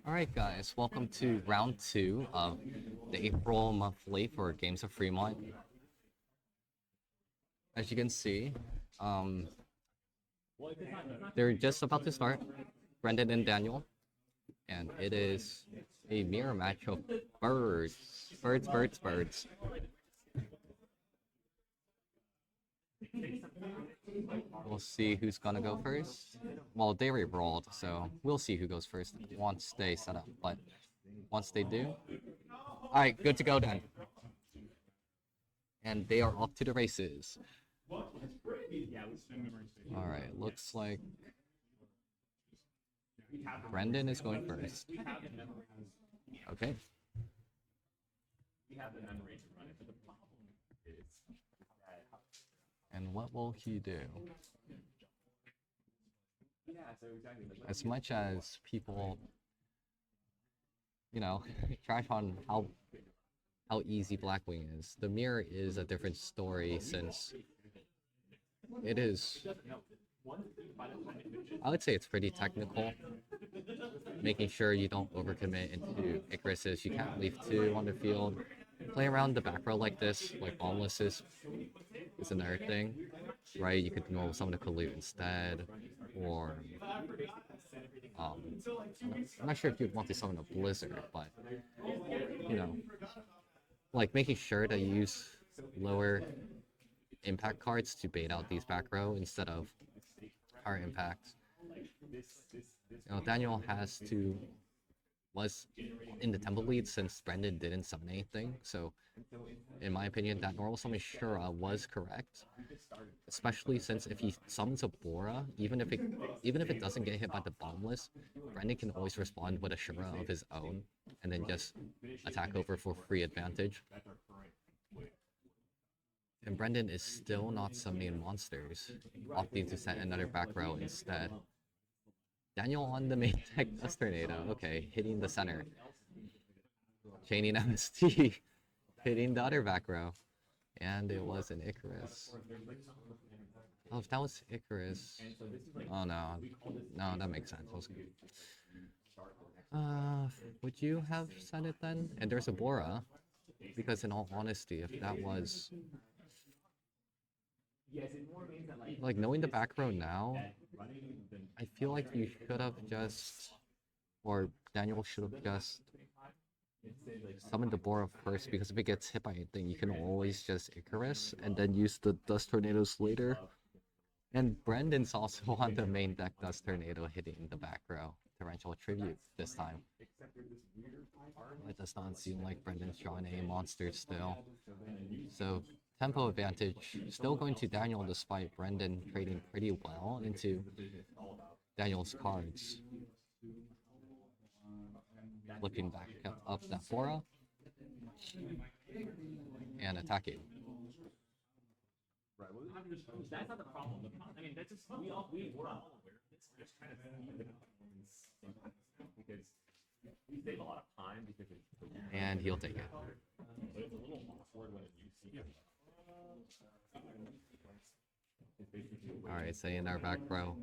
Alright guys, welcome to round 2 of the April monthly for Games of Fremont. As you can see, they're just about to start, Brendan and Daniel, and it is a mirror match of birds. Birds. We'll see who's gonna go first. Well, they already rolled, so we'll see who goes first once they set up, but once they do. Alright, good to go then. And they are off to the races. Alright, looks like Brendan is going first. Okay. And what will he do? As much as people, trash on how easy Blackwing is, the mirror is a different story since it is, I would say it's pretty technical. Making sure you don't overcommit into Icaruses. You can't leave 2 on the field. Play around the back row like this, like Boundless is another thing, right? You could summon a Kalute instead, or I'm not sure if you'd want to summon a Blizzard, but like making sure to use lower impact cards to bait out these back row instead of higher impacts. Daniel was in the temple lead since Brendan didn't summon anything, so in my opinion that normal summon Shura was correct, especially since if he summons a Bora, even if it doesn't get hit by the Bombless, Brendan can always respond with a Shura of his own and then just attack over for free advantage. And Brendan is still not summoning monsters, opting to set another back row instead. Daniel on the main deck does Tornado. Okay, hitting the center. Chaining MST. Hitting the other back row. And it was an Icarus. Oh, if that was Icarus... Oh no. No, that makes sense. Would you have said it then? And there's a Bora. Because in all honesty, if that was... Like, knowing the back row now, I feel like you should have just... Or Daniel should have just summoned the Bora first, because if it gets hit by anything, you can always just Icarus, and then use the Dust Tornadoes later. And Brendan's also on the main deck Dust Tornado hitting the back row. Torrential Tribute this time. It does not seem like Brendan's drawing any monsters still. So, tempo advantage still going to Daniel despite Brendan trading pretty well into Daniel's cards. Looking back up that Bora and attacking. Right. Well, that's not the problem. The problem, I mean, that's just we're all aware of this. We're just trying to because we save a lot of time because it's and he'll take it. But it's a little awkward when you see it. Alright, say in our back row,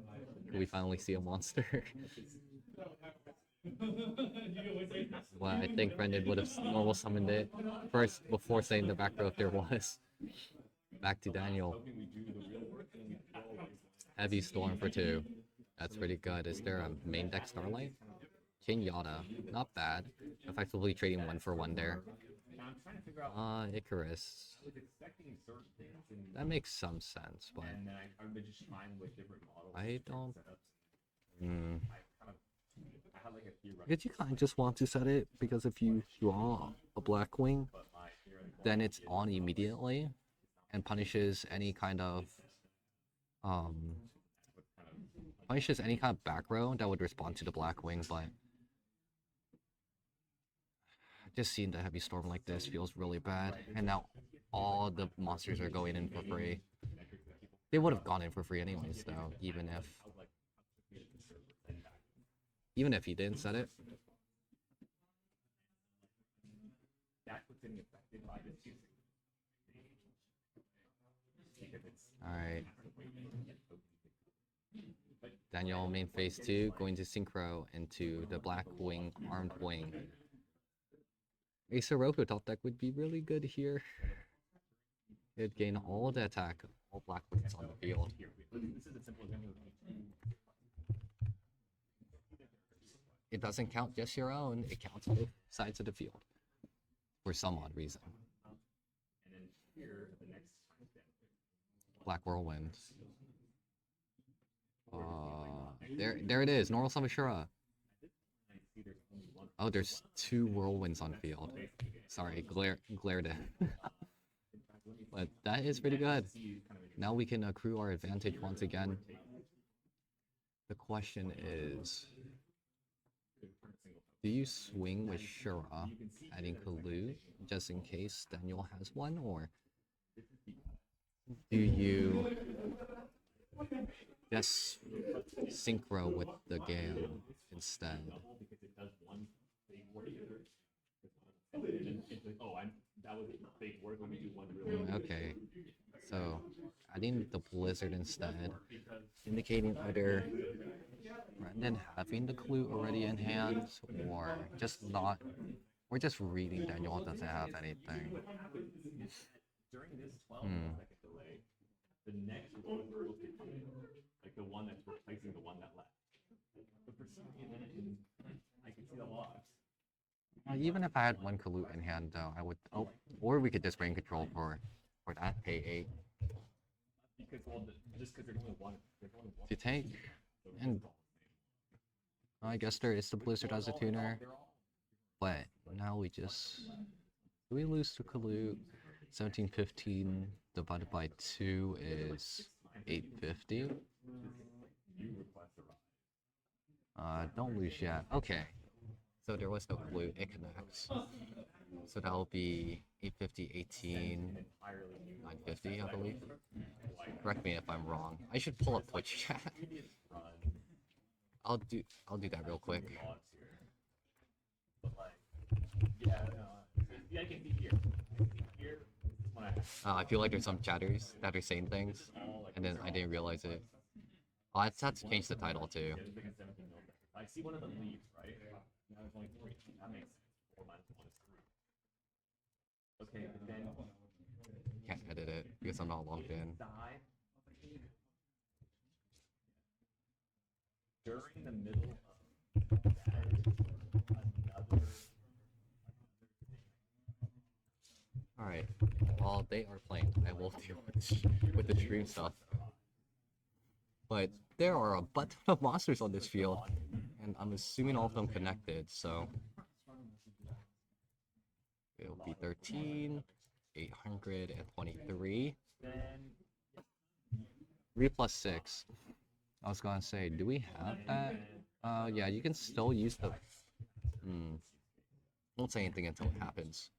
we finally see a monster. Well, I think Brendan would have normal summoned it first before saying the back row if there was. Back to Daniel. Heavy Storm for 2. That's pretty good. Is there a main deck Starlight? King Yada. Not bad. Effectively trading 1 for 1 there. Icarus. That makes some sense, but I don't... Because you kind of just want to set it, because if you draw a Blackwing, then it's on immediately and punishes any kind of back row that would respond to the Blackwing. But just seeing the Heavy Storm like this feels really bad, and now all the monsters are going in for free. They would have gone in for free anyways though, even if he didn't set it. Alright. Daniel main phase 2, going to synchro into the Blackwing armed wing. A Sirocco top deck would be really good here. It'd gain all the attack, all Blackwings on the field. It doesn't count just your own, it counts both sides of the field. For some odd reason. Black Whirlwind. There it is, normal summon Shura. Oh, there's 2 whirlwinds on field. Sorry, glared in. But that is pretty good. Now we can accrue our advantage once again. The question is, do you swing with Shura, adding Kalu, just in case Daniel has one, or do you just synchro with the Gale instead? Okay, so adding the Blizzard instead, indicating either Brendan having the clue already in hand, or just not, or just reading Daniel doesn't have anything. The next one will get like the one that's replacing the one that left. But for some reason, I can see the loss. Even if I had one Kalut in hand, though, I would. Oh, or we could just brain control for that, pay 8. Because just because there's only one. To take, and I guess there is the Blizzard as a tuner, but now we just do we lose to Kalut? 1715 divided by 2 is 850. Don't lose yet. Okay. So there was no clue. It connects. So that'll be 850, 18, 950, I believe. Correct me if I'm wrong. I should pull up Twitch chat. I'll do that real quick. I feel like there's some chatters that are saying things, and then I didn't realize it. Oh, I had to change the title too. I see one of them leaves, right? Now there's only 3. That makes sense. 4 minus 1 is 3. Okay, but then can't edit it because I'm not logged in. During the middle of another. Alright, while they are playing, I will deal with the stream stuff. But there are a butt ton of monsters on this field, and I'm assuming all of them connected, so it'll be 13, 823. 3 plus 6. I was gonna say, do we have that? Yeah, you can still use the... Won't say anything until it happens.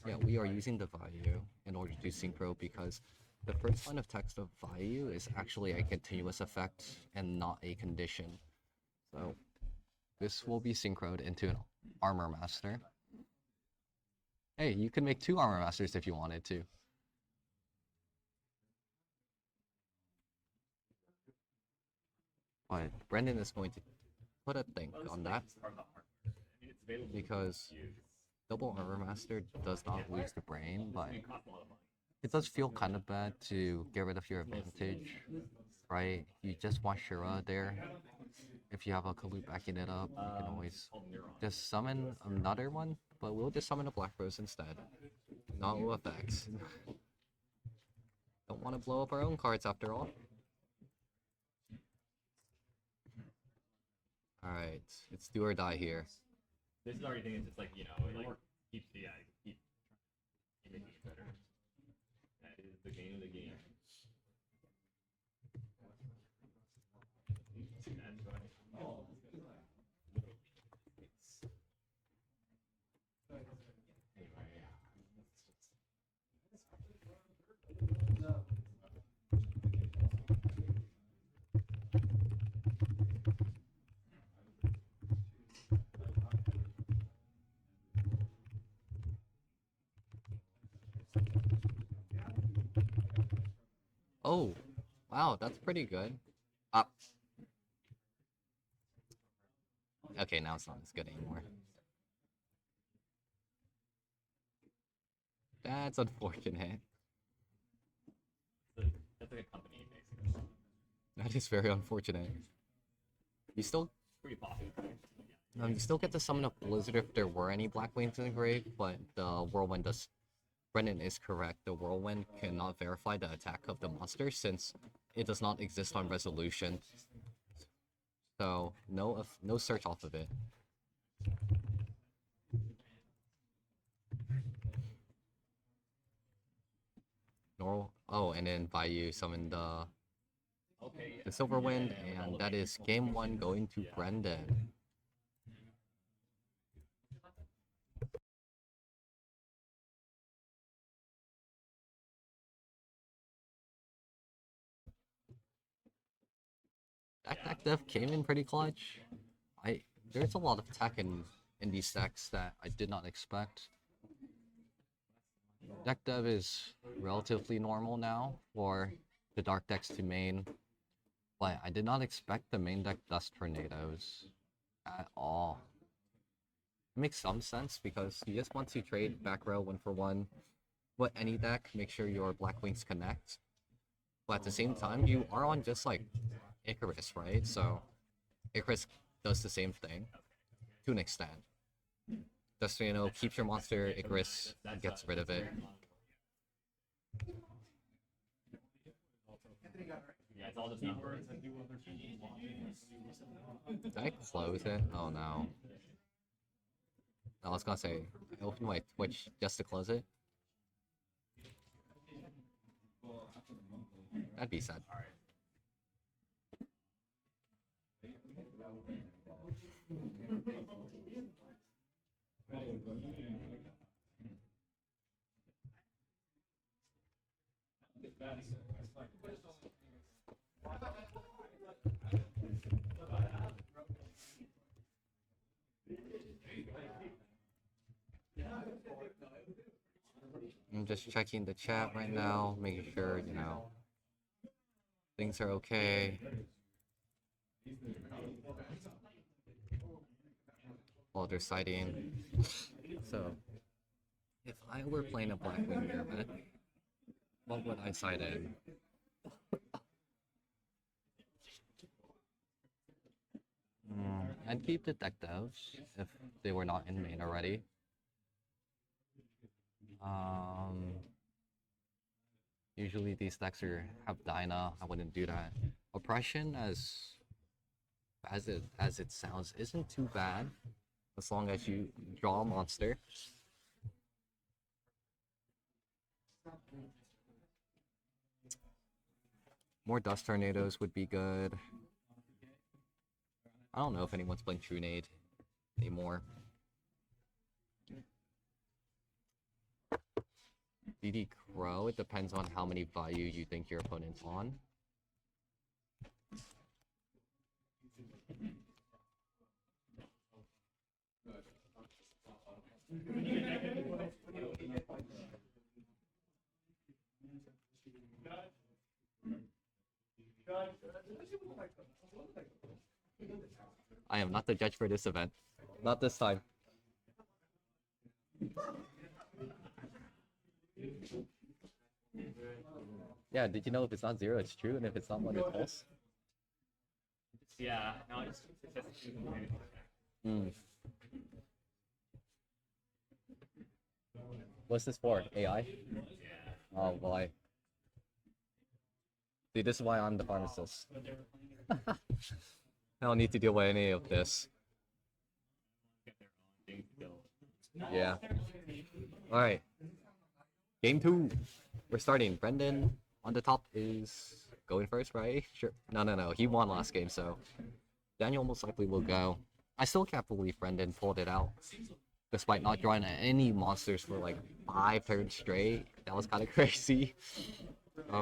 Yeah, we are using the value in order to synchro because the first line of text of value is actually a continuous effect and not a condition. So this will be synchroed into an armor master. Hey, you can make 2 armor masters if you wanted to. But Brendan is going to put a thing on that because double armor master does not lose the brain, but it does feel kind of bad to get rid of your advantage, right? You just want Shura there. If you have a Kalu backing it up, you can always just summon another one, but we'll just summon a Black Rose instead. Not effects. Don't want to blow up our own cards after all. Alright, it's do or die here. This is already thing, it's just like, you know, like keep making it better. That is the game of the game. Oh, wow, that's pretty good. Okay, now it's not as good anymore. That's unfortunate. That's like a company, basically. That is very unfortunate. You still Pretty popular. you still get to summon a Blizzard if there were any Blackwings in the grave, but the Whirlwind does. Brendan is correct. The Whirlwind cannot verify the attack of the monster since it does not exist on resolution. So no search off of it. Normal. Oh, and then Bayou summoned the Silverwind, and that is game 1 going to Brendan. That deck came in pretty clutch. There's a lot of tech in these decks that I did not expect. Deck dev is relatively normal now for the dark decks to main, but I did not expect the main deck Dust Tornadoes at all. It makes some sense because you just want to trade back row 1-for-1 with any deck, make sure your Blackwings connect. But at the same time, you are on just like Icarus, right? So Icarus does the same thing to an extent. Just so you know, keeps your monster, Icarus gets rid of it. Yeah, it's all just numbers. Did I close it? Oh no. I was gonna say, I opened my Twitch just to close it. That'd be sad. I'm just checking the chat right now, making sure, you know, things are okay. While they're sighting. So, if I were playing a Blackwing Mirror, what would I side in? I'd keep the deck devs if they were not in main already. Usually these decks have Dyna. I wouldn't do that. Oppression, as it sounds, isn't too bad as long as you draw a monster. More Dust Tornadoes would be good. I don't know if anyone's playing Trunade anymore. DD Crow, it depends on how many value you think your opponent's on. I am not the judge for this event. Not this time. Yeah, did you know if it's not 0, it's true, and if it's not 1, it's false? Yeah, no, it's just... What's this for? AI? Yeah. Oh, boy. See, this is why I'm the pharmacist. I don't need to deal with any of this. Yeah. Alright. Game 2. We're starting. Brendan on the top is going first, right? Sure. No. He won last game, so Daniel most likely will go. I still can't believe Brendan pulled it out. Despite not drawing any monsters for like 5 turns straight. That was kind of crazy.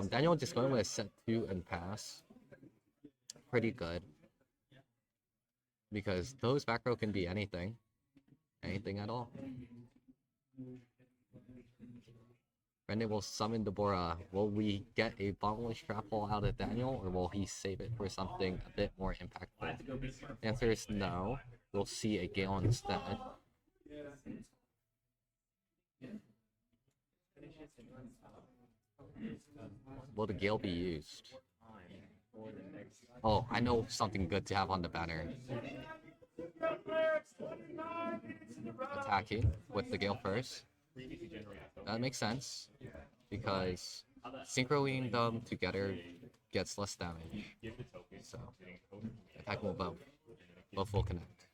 Daniel just going with a set 2 and pass. Pretty good. Because those back row can be anything. Anything at all. Brendan will summon Deborah. Will we get a bottomless trap hole out of Daniel, or will he save it for something a bit more impactful? Answer is no. We'll see a Gale instead. Will the Gale be used? Oh, I know something good to have on the banner. Attacking with the Gale first. That makes sense, because synchroing them together gets less damage. So, attacking with both. Both will connect.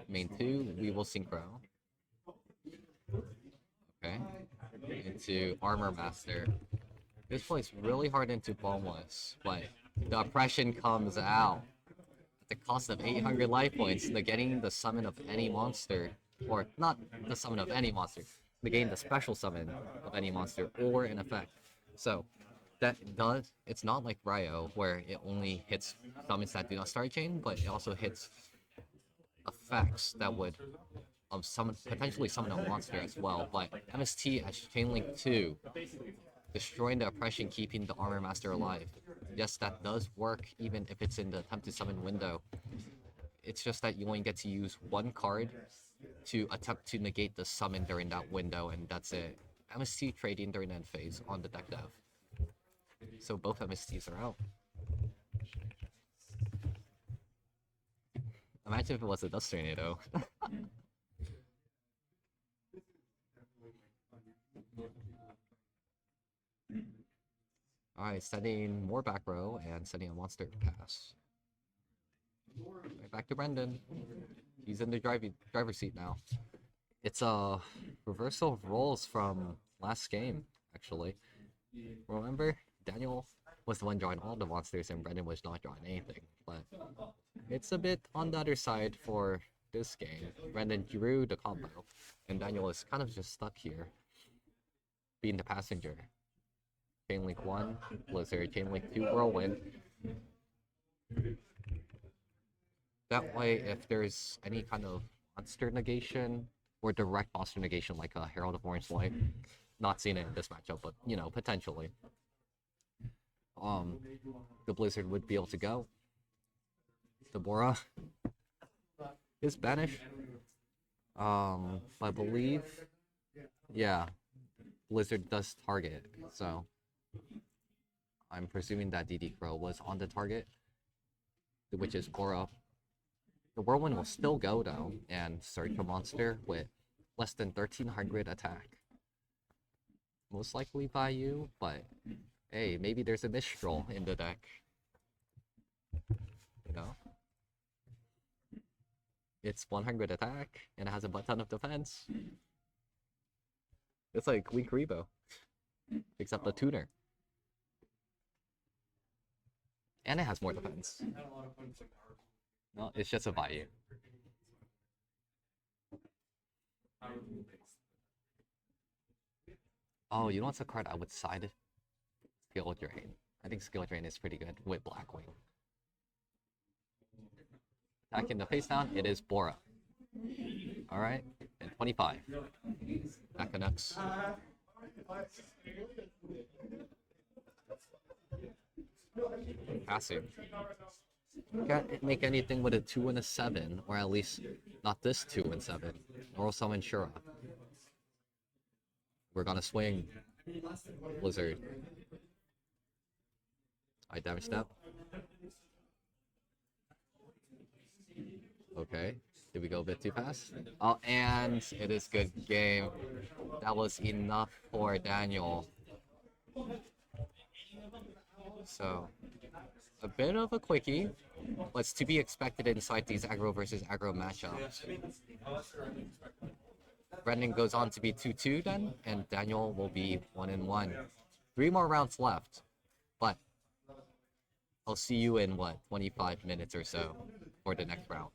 Main 2, we will synchro. Okay. Into Armor Master. This plays really hard into Boneless, but the oppression comes out at the cost of 800 life points, negating the summon of any monster. Or, not the summon of any monster, negating the special summon of any monster, or an effect. So, it's not like Ryo, where it only hits summons that do not start chain, but it also hits effects that would potentially summon a monster as well. But MST as Chainlink 2, destroying the oppression, keeping the Armor Master alive. Yes, that does work even if it's in the attempt to summon window. It's just that you only get to use one card to attempt to negate the summon during that window, and that's it. MST trading during end phase on the deck dev. So both MSTs are out. Imagine if it was a Dust Tornado. Alright, sending more back row and sending a monster pass. Right back to Brendan. He's in the driver's seat now. It's a reversal of roles from last game, actually. Remember, Daniel was the one drawing all the monsters and Brendan was not drawing anything. But it's a bit on the other side for this game. Brendan drew the combo, and Daniel is kind of just stuck here, being the passenger. Chainlink 1, Blizzard, Chainlink 2, Whirlwind. That way, if there's any kind of monster negation, or direct monster negation like a Herald of Orange Light, not seeing it in this matchup, but, you know, potentially, the Blizzard would be able to go. Deborah is banished. I believe, yeah, Blizzard does target, so I'm presuming that DD Crow was on the target, which is Bora. The Whirlwind will still go though, and search a monster with less than 1300 attack. Most likely by you, but hey, maybe there's a Mistral in the deck. You know? It's 100 attack, and it has a butt ton of defense. It's like Weak Rebo, except a tuner. And it has more defense. No, it's just a value. Oh, you know what's a card I would side? Skill Drain. I think Skill Drain is pretty good with Blackwing. Attacking the face down, it is Bora. Alright, and 25. That connects. Passing. Can't make anything with a 2 and a 7, or at least not this 2 and 7. Moral Summon Shura. We're gonna swing Blizzard. I damage step. Okay. Did we go a bit too fast? Oh, and it is good game. That was enough for Daniel. So, a bit of a quickie. What's to be expected inside these aggro versus aggro matchups. Brendan goes on to be 2-2 then, and Daniel will be 1-1. 3 more rounds left, but I'll see you in, 25 minutes or so for the next round.